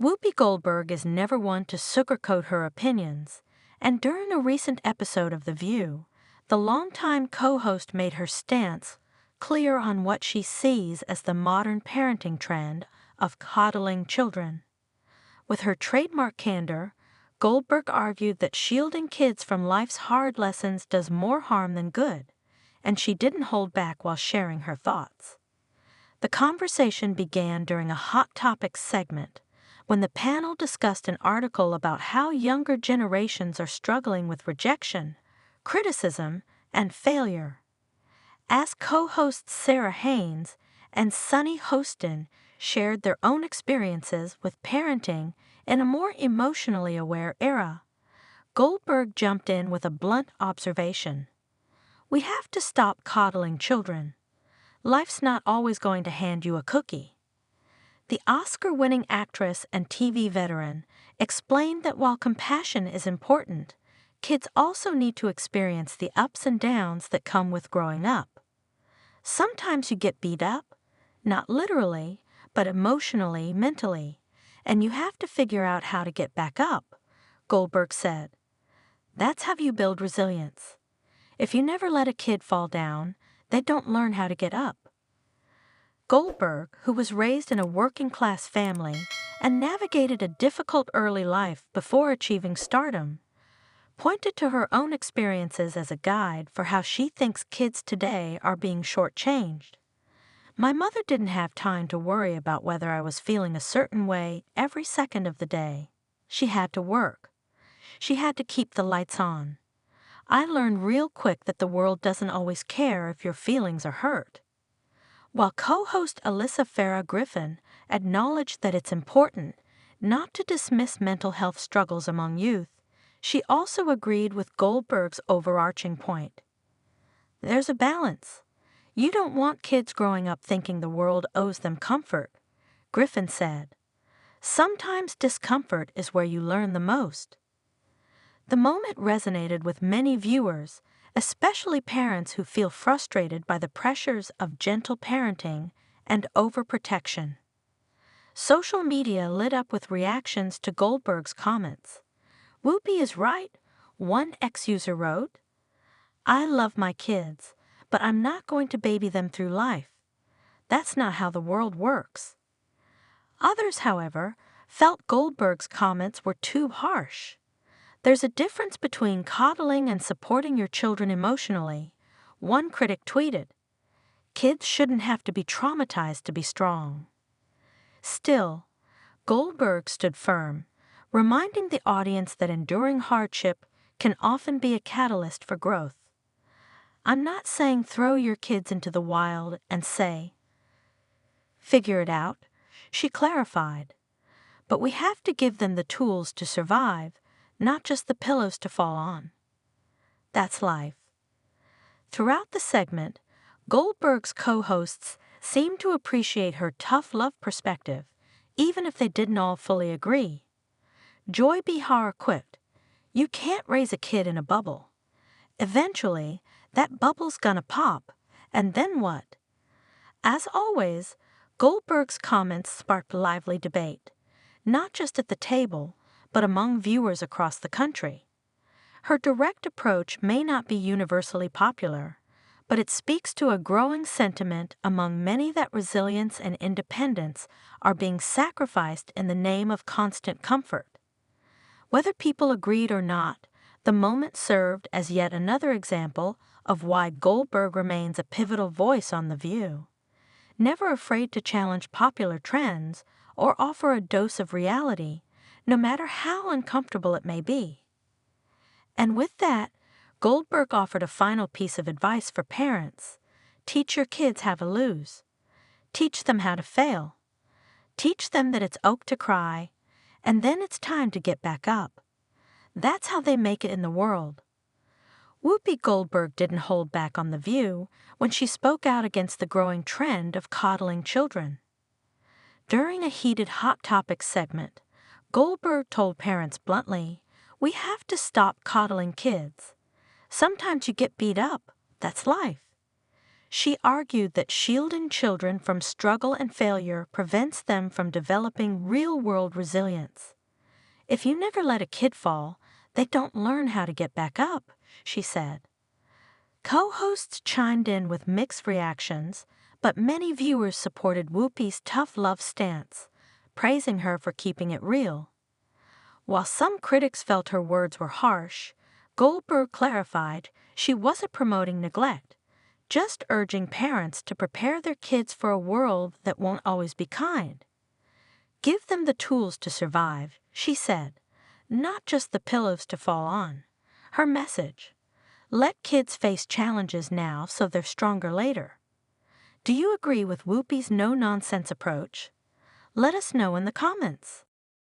Whoopi Goldberg is never one to sugarcoat her opinions, and during a recent episode of The View, the longtime co-host made her stance clear on what she sees as the modern parenting trend of coddling children. With her trademark candor, Goldberg argued that shielding kids from life's hard lessons does more harm than good, and she didn't hold back while sharing her thoughts. The conversation began during a Hot Topics segment, when the panel discussed an article about how younger generations are struggling with rejection, criticism, and failure. As co-hosts Sarah Haynes and Sunny Hostin shared their own experiences with parenting in a more emotionally aware era, Goldberg jumped in with a blunt observation. We have to stop coddling children. Life's not always going to hand you a cookie. The Oscar-winning actress and TV veteran explained that while compassion is important, kids also need to experience the ups and downs that come with growing up. Sometimes you get beat up, not literally, but emotionally, mentally, and you have to figure out how to get back up, Goldberg said. That's how you build resilience. If you never let a kid fall down, they don't learn how to get up. Goldberg, who was raised in a working-class family and navigated a difficult early life before achieving stardom, pointed to her own experiences as a guide for how she thinks kids today are being shortchanged. My mother didn't have time to worry about whether I was feeling a certain way every second of the day. She had to work. She had to keep the lights on. I learned real quick that the world doesn't always care if your feelings are hurt. While co-host Alyssa Farah Griffin acknowledged that it's important not to dismiss mental health struggles among youth, she also agreed with Goldberg's overarching point. There's a balance. You don't want kids growing up thinking the world owes them comfort, Griffin said. Sometimes discomfort is where you learn the most. The moment resonated with many viewers, especially parents who feel frustrated by the pressures of gentle parenting and overprotection. Social media lit up with reactions to Goldberg's comments. Whoopi is right, one ex-user wrote. I love my kids, but I'm not going to baby them through life. That's not how the world works. Others, however, felt Goldberg's comments were too harsh. There's a difference between coddling and supporting your children emotionally, one critic tweeted. Kids shouldn't have to be traumatized to be strong. Still, Goldberg stood firm, reminding the audience that enduring hardship can often be a catalyst for growth. I'm not saying throw your kids into the wild and say, figure it out, she clarified. But we have to give them the tools to survive, not just the pillows to fall on. That's life. Throughout the segment, Goldberg's co-hosts seemed to appreciate her tough love perspective, even if they didn't all fully agree. Joy Behar quipped, you can't raise a kid in a bubble. Eventually, that bubble's gonna pop, and then what? As always, Goldberg's comments sparked lively debate, not just at the table, but among viewers across the country. Her direct approach may not be universally popular, but it speaks to a growing sentiment among many that resilience and independence are being sacrificed in the name of constant comfort. Whether people agreed or not, the moment served as yet another example of why Goldberg remains a pivotal voice on The View. Never afraid to challenge popular trends or offer a dose of reality, no matter how uncomfortable it may be. And with that, Goldberg offered a final piece of advice for parents. Teach your kids how to lose. Teach them how to fail. Teach them that it's okay to cry, and then it's time to get back up. That's how they make it in the world. Whoopi Goldberg didn't hold back on The View when she spoke out against the growing trend of coddling children. During a heated Hot Topics segment, Goldberg told parents bluntly, we have to stop coddling kids. Sometimes you get beat up. That's life. She argued that shielding children from struggle and failure prevents them from developing real-world resilience. If you never let a kid fall, they don't learn how to get back up, she said. Co-hosts chimed in with mixed reactions, but many viewers supported Whoopi's tough love stance, praising her for keeping it real. While some critics felt her words were harsh, Goldberg clarified she wasn't promoting neglect, just urging parents to prepare their kids for a world that won't always be kind. Give them the tools to survive, she said, not just the pillows to fall on. Her message: let kids face challenges now so they're stronger later. Do you agree with Whoopi's no-nonsense approach? Let us know in the comments.